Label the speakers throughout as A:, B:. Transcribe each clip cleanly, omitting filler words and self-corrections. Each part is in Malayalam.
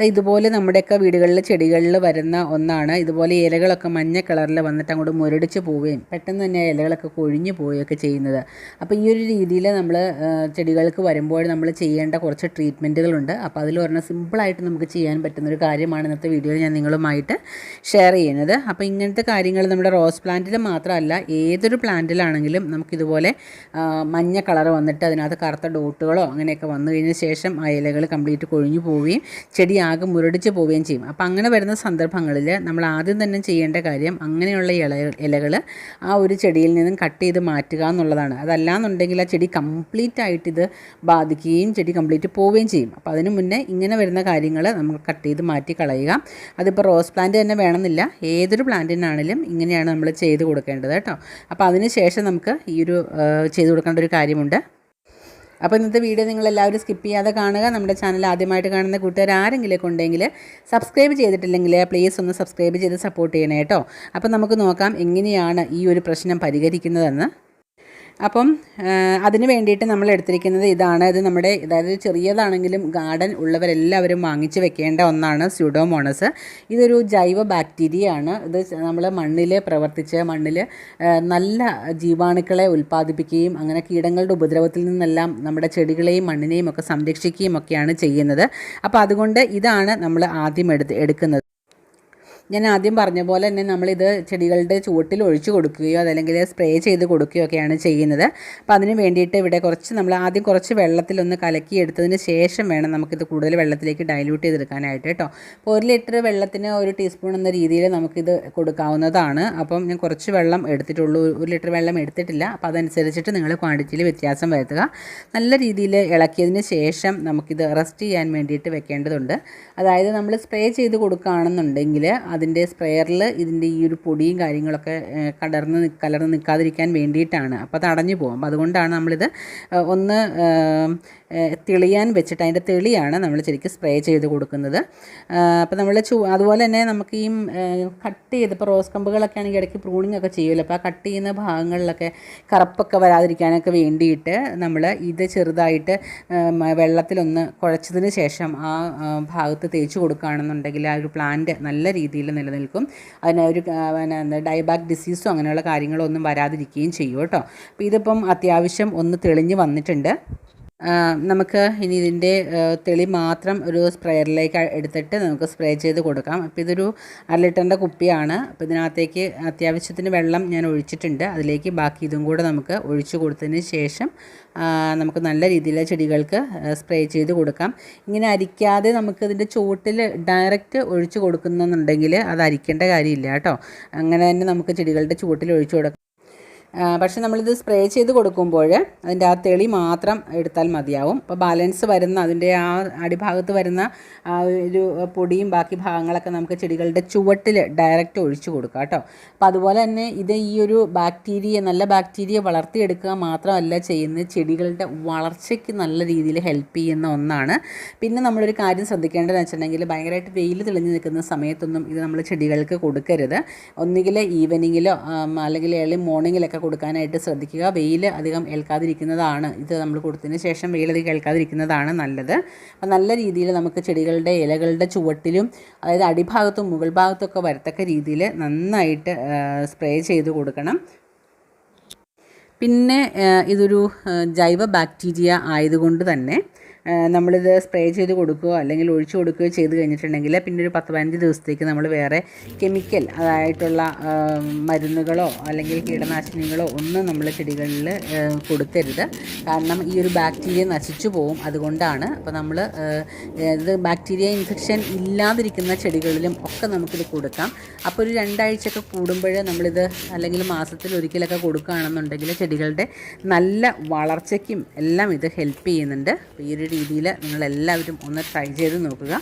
A: ഇതുപോലെ നമ്മുടെയൊക്കെ വീടുകളിൽ ചെടികളിൽ വരുന്ന ഒന്നാണ്. ഇതുപോലെ ഇലകളൊക്കെ മഞ്ഞ കളറിൽ വന്നിട്ട് അങ്ങോട്ട് മുരടിച്ച് പോവുകയും പെട്ടെന്ന് തന്നെ ഇലകളൊക്കെ കൊഴിഞ്ഞു പോവുകയൊക്കെ ചെയ്യുന്നത്. അപ്പോൾ ഈ ഒരു രീതിയിൽ നമ്മൾ ചെടികൾക്ക് വരുമ്പോൾ നമ്മൾ ചെയ്യേണ്ട കുറച്ച് ട്രീറ്റ്മെൻറ്റുകളുണ്ട്. അപ്പോൾ അതിൽ പറഞ്ഞാൽ സിമ്പിളായിട്ട് നമുക്ക് ചെയ്യാൻ പറ്റുന്നൊരു കാര്യമാണ് ഇന്നത്തെ വീഡിയോയിൽ ഞാൻ നിങ്ങളുമായിട്ട് ഷെയർ ചെയ്യുന്നത്. അപ്പോൾ ഇങ്ങനത്തെ കാര്യങ്ങൾ നമ്മുടെ റോസ് പ്ലാന്റിൽ മാത്രമല്ല ഏതൊരു പ്ലാന്റിലാണെങ്കിലും നമുക്കിതുപോലെ മഞ്ഞ കളർ വന്നിട്ട് അതിനകത്ത് കറുത്ത ഡോട്ടുകളോ അങ്ങനെയൊക്കെ വന്നു കഴിഞ്ഞ ശേഷം ആ ഇലകൾ കംപ്ലീറ്റ് കൊഴിഞ്ഞു പോവുകയും ചെടി ആകെ മുരടിച്ച് പോവുകയും ചെയ്യും. അപ്പോൾ അങ്ങനെ വരുന്ന സന്ദർഭങ്ങളിൽ നമ്മൾ ആദ്യം തന്നെ ചെയ്യേണ്ട കാര്യം അങ്ങനെയുള്ള ഇലകൾ ആ ഒരു ചെടിയിൽ നിന്നും കട്ട് ചെയ്ത് മാറ്റുക എന്നുള്ളതാണ്. അതല്ലാന്നുണ്ടെങ്കിൽ ആ ചെടി കംപ്ലീറ്റ് ആയിട്ട് ഇത് ബാധിക്കുകയും ചെടി കംപ്ലീറ്റ് പോവുകയും ചെയ്യും. അപ്പോൾ അതിന് മുന്നേ ഇങ്ങനെ വരുന്ന കാര്യങ്ങൾ നമുക്ക് കട്ട് ചെയ്ത് മാറ്റി കളയുക. അതിപ്പോൾ റോസ് പ്ലാന്റ് തന്നെ വേണമെന്നില്ല, ഏതൊരു പ്ലാന്റിനാണെങ്കിലും ഇങ്ങനെയാണ് നമ്മൾ ചെയ്ത് കൊടുക്കേണ്ടത് കേട്ടോ. അപ്പോൾ അതിന് ശേഷം നമുക്ക് ഈ ഒരു ചെയ്ത് കൊടുക്കേണ്ട ഒരു കാര്യമുണ്ട്. അപ്പോൾ ഇന്നത്തെ വീഡിയോ നിങ്ങളെല്ലാവരും സ്കിപ്പ് ചെയ്യാതെ കാണുക. നമ്മുടെ ചാനൽ ആദ്യമായിട്ട് കാണുന്ന കൂട്ടുകാർ ആരെങ്കിലുമൊക്കെ ഉണ്ടെങ്കിൽ സബ്സ്ക്രൈബ് ചെയ്തിട്ടില്ലെങ്കിൽ പ്ലീസ് ഒന്ന് സബ്സ്ക്രൈബ് ചെയ്ത് സപ്പോർട്ട് ചെയ്യണേ കേട്ടോ. അപ്പോൾ നമുക്ക് നോക്കാം എങ്ങനെയാണ് ഈ ഒരു പ്രശ്നം പരിഹരിക്കുന്നതെന്ന്. അപ്പം അതിന് വേണ്ടിയിട്ട് നമ്മൾ എടുത്തിരിക്കുന്നത് ഇതാണ്. ഇത് നമ്മുടെ അതായത് ചെറിയതാണെങ്കിലും ഗാർഡൻ ഉള്ളവരെല്ലാവരും വാങ്ങിച്ച് വെക്കേണ്ട ഒന്നാണ് സ്യൂഡോമോണസ്. ഇതൊരു ജൈവ ബാക്ടീരിയ ആണ്. ഇത് നമ്മൾ മണ്ണിൽ പ്രവർത്തിച്ച് മണ്ണിൽ നല്ല ജീവാണുക്കളെ ഉൽപ്പാദിപ്പിക്കുകയും അങ്ങനെ കീടങ്ങളുടെ ഉപദ്രവത്തിൽ നിന്നെല്ലാം നമ്മുടെ ചെടികളെയും മണ്ണിനെയും ഒക്കെ സംരക്ഷിക്കുകയും ഒക്കെയാണ് ചെയ്യുന്നത്. അപ്പോൾ അതുകൊണ്ട് ഇതാണ് നമ്മൾ ആദ്യം എടുക്കുന്നത്. ഞാൻ ആദ്യം പറഞ്ഞ പോലെ തന്നെ നമ്മളിത് ചെടികളുടെ ചുവട്ടിൽ ഒഴിച്ചു കൊടുക്കുകയോ അതല്ലെങ്കിൽ സ്പ്രേ ചെയ്ത് കൊടുക്കുകയോ ഒക്കെയാണ് ചെയ്യുന്നത്. അപ്പോൾ അതിന് വേണ്ടിയിട്ട് ഇവിടെ നമ്മൾ ആദ്യം കുറച്ച് വെള്ളത്തിലൊന്ന് കലക്കിയെടുത്തതിന് ശേഷം വേണം നമുക്കിത് കൂടുതൽ വെള്ളത്തിലേക്ക് ഡൈല്യൂട്ട് ചെയ്തെടുക്കാനായിട്ട് കേട്ടോ. അപ്പോൾ 1 ലിറ്റർ വെള്ളത്തിന് 1 ടീസ്പൂൺ എന്ന രീതിയിൽ നമുക്കിത് കൊടുക്കാവുന്നതാണ്. അപ്പം ഞാൻ കുറച്ച് വെള്ളം എടുത്തിട്ടുള്ളൂ, 1 ലിറ്റർ വെള്ളം എടുത്തിട്ടില്ല. അപ്പോൾ അതനുസരിച്ചിട്ട് നിങ്ങൾ ക്വാണ്ടിറ്റിയിൽ വ്യത്യാസം വരുത്തുക. നല്ല രീതിയിൽ ഇളക്കിയതിന് ശേഷം നമുക്കിത് റെസ്റ്റ് ചെയ്യാൻ വേണ്ടിയിട്ട് വെക്കേണ്ടതുണ്ട്. അതായത് നമ്മൾ സ്പ്രേ ചെയ്ത് കൊടുക്കുകയാണെന്നുണ്ടെങ്കിൽ അതിൻ്റെ സ്പ്രെയറിൽ ഇതിൻ്റെ ഈ ഒരു പൊടിയും കാര്യങ്ങളൊക്കെ കലർന്ന് നിൽക്കാതിരിക്കാൻ വേണ്ടിയിട്ടാണ്. അപ്പോൾ അത് അടഞ്ഞു പോകും. അപ്പോൾ അതുകൊണ്ടാണ് നമ്മളിത് ഒന്ന് തെളിയാൻ വെച്ചിട്ട് അതിൻ്റെ തെളിയാണ് നമ്മൾ ശരിക്കും സ്പ്രേ ചെയ്ത് കൊടുക്കുന്നത്. അപ്പോൾ നമ്മൾ അതുപോലെ തന്നെ നമുക്ക് ഈ കട്ട് ചെയ്ത് ഇപ്പോൾ റോസ് കമ്പുകളൊക്കെ ആണെങ്കിൽ ഇടയ്ക്ക് പ്രൂണിങ് ഒക്കെ ചെയ്യുമല്ലോ. അപ്പോൾ ആ കട്ട് ചെയ്യുന്ന ഭാഗങ്ങളിലൊക്കെ കറുപ്പൊക്കെ വരാതിരിക്കാനൊക്കെ വേണ്ടിയിട്ട് നമ്മൾ ഇത് ചെറുതായിട്ട് വെള്ളത്തിലൊന്ന് കുഴച്ചതിന് ശേഷം ആ ഭാഗത്ത് തേച്ച് കൊടുക്കുകയാണെന്നുണ്ടെങ്കിൽ ആ ഒരു പ്ലാന്റ് നല്ല രീതിയിൽ നിലനിൽക്കും. അതിനൊരു ഡൈബാക്ക് ഡിസീസോ അങ്ങനെയുള്ള കാര്യങ്ങളോ ഒന്നും വരാതിരിക്കുകയും ചെയ്യും കേട്ടോ. അപ്പോൾ ഇതിപ്പം അത്യാവശ്യം ഒന്ന് തെളിഞ്ഞ് വന്നിട്ടുണ്ട്. നമുക്ക് ഇനി ഇതിൻ്റെ തെളി മാത്രം ഒരു സ്പ്രെയറിലേക്ക് എടുത്തിട്ട് നമുക്ക് സ്പ്രേ ചെയ്ത് കൊടുക്കാം. അപ്പോൾ ഇതൊരു 1 ലിറ്ററിൻ്റെ കുപ്പിയാണ്. അപ്പോൾ ഇതിനകത്തേക്ക് അത്യാവശ്യത്തിന് വെള്ളം ഞാൻ ഒഴിച്ചിട്ടുണ്ട്. അതിലേക്ക് ബാക്കി ഇതും കൂടെ നമുക്ക് ഒഴിച്ചു കൊടുത്തതിന് ശേഷം നമുക്ക് നല്ല രീതിയിൽ ചെടികൾക്ക് സ്പ്രേ ചെയ്ത് കൊടുക്കാം. ഇങ്ങനെ അരിക്കാതെ നമുക്ക് ഇതിൻ്റെ ചുവട്ടിൽ ഡയറക്റ്റ് ഒഴിച്ചു കൊടുക്കുന്നുണ്ടെങ്കിൽ അത് അരിക്കേണ്ട കാര്യമില്ല കേട്ടോ. അങ്ങനെ തന്നെ നമുക്ക് ചെടികളുടെ ചുവട്ടിൽ ഒഴിച്ചു കൊടുക്കാം. പക്ഷേ നമ്മളിത് സ്പ്രേ ചെയ്ത് കൊടുക്കുമ്പോൾ അതിൻ്റെ ആ തെളി മാത്രം എടുത്താൽ മതിയാവും. അപ്പോൾ ബാലൻസ് വരുന്ന അതിൻ്റെ ആ അടിഭാഗത്ത് വരുന്ന ആ ഒരു പൊടിയും ബാക്കി ഭാഗങ്ങളൊക്കെ നമുക്ക് ചെടികളുടെ ചുവട്ടിൽ ഡയറക്റ്റ് ഒഴിച്ചു കൊടുക്കാം കേട്ടോ. അപ്പോൾ അതുപോലെ തന്നെ ഇത് ഈ ഒരു നല്ല ബാക്ടീരിയ വളർത്തിയെടുക്കുക മാത്രമല്ല ചെയ്യുന്നത്, ചെടികളുടെ വളർച്ചയ്ക്ക് നല്ല രീതിയിൽ ഹെൽപ്പ് ചെയ്യുന്ന ഒന്നാണ്. പിന്നെ നമ്മളൊരു കാര്യം ശ്രദ്ധിക്കേണ്ടതെന്ന് വെച്ചിട്ടുണ്ടെങ്കിൽ ഭയങ്കരമായിട്ട് വെയിൽ തെളിഞ്ഞ് നിൽക്കുന്ന സമയത്തൊന്നും ഇത് നമ്മൾ ചെടികൾക്ക് കൊടുക്കരുത്. ഒന്നുകിൽ ഈവനിങ്ങിലോ അല്ലെങ്കിൽ ഏർലി മോർണിംഗിലൊക്കെ കൊടുക്കാനായിട്ട് ശ്രദ്ധിക്കുക. വെയിൽ അധികം ഏൽക്കാതിരിക്കുന്നതാണ് ഇത് നമ്മൾ കൊടുത്തതിന് ശേഷം വെയിലധികം ഏൽക്കാതിരിക്കുന്നതാണ് നല്ലത്. അപ്പോൾ നല്ല രീതിയിൽ നമുക്ക് ചെടികളുടെ ഇലകളുടെ ചുവട്ടിലും അതായത് അടിഭാഗത്തും മുകൾ ഭാഗത്തൊക്കെ വരത്തക്ക രീതിയിൽ നന്നായിട്ട് സ്പ്രേ ചെയ്ത് കൊടുക്കണം. പിന്നെ ഇതൊരു ജൈവ ബാക്ടീരിയ ആയതുകൊണ്ട് തന്നെ നമ്മളിത് സ്പ്രേ ചെയ്ത് കൊടുക്കുകയോ അല്ലെങ്കിൽ ഒഴിച്ചു കൊടുക്കുകയോ ചെയ്ത് കഴിഞ്ഞിട്ടുണ്ടെങ്കിൽ പിന്നെ ഒരു 10-15 ദിവസത്തേക്ക് നമ്മൾ വേറെ കെമിക്കൽ അതായിട്ടുള്ള മരുന്നുകളോ അല്ലെങ്കിൽ കീടനാശിനികളോ ഒന്നും നമ്മൾ ചെടികളിൽ കൊടുക്കരുത്. കാരണം ഈ ഒരു ബാക്ടീരിയ നശിച്ചു പോവും. അതുകൊണ്ടാണ് അപ്പോൾ നമ്മൾ ഇത് ബാക്ടീരിയ ഇൻഫെക്ഷൻ ഇല്ലാതിരിക്കുന്ന ചെടികളിലും ഒക്കെ നമുക്കിത് കൊടുക്കാം. അപ്പോൾ ഒരു 2 ആഴ്ചയൊക്കെ കൂടുമ്പോൾ നമ്മളിത് അല്ലെങ്കിൽ മാസത്തിൽ ഒരിക്കലൊക്കെ കൊടുക്കുകയാണെന്നുണ്ടെങ്കിൽ ചെടികളുടെ നല്ല വളർച്ചയ്ക്കും എല്ലാം ഇത് ഹെൽപ്പ് ചെയ്യുന്നുണ്ട്. അപ്പോൾ ഈ ഒരു രീതിയിൽ നിങ്ങളെല്ലാവരും ഒന്ന് ട്രൈ ചെയ്ത് നോക്കുക.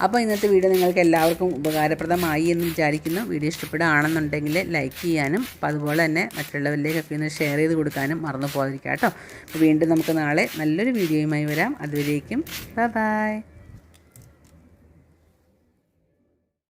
A: അപ്പോൾ ഇന്നത്തെ വീഡിയോ നിങ്ങൾക്ക് എല്ലാവർക്കും ഉപകാരപ്രദമായി എന്ന് വിചാരിക്കുന്നു. വീഡിയോ ഇഷ്ടപ്പെടുകയാണെന്നുണ്ടെങ്കിൽ ലൈക്ക് ചെയ്യാനും അപ്പോൾ അതുപോലെ തന്നെ മറ്റുള്ളവരിലേക്കൊക്കെ ഒന്ന് ഷെയർ ചെയ്ത് കൊടുക്കാനും മറന്നു പോകാതിരിക്കുക കേട്ടോ. അപ്പോൾ വീണ്ടും നമുക്ക് നാളെ നല്ലൊരു വീഡിയോയുമായി വരാം. അതുവരേക്കും ബൈ.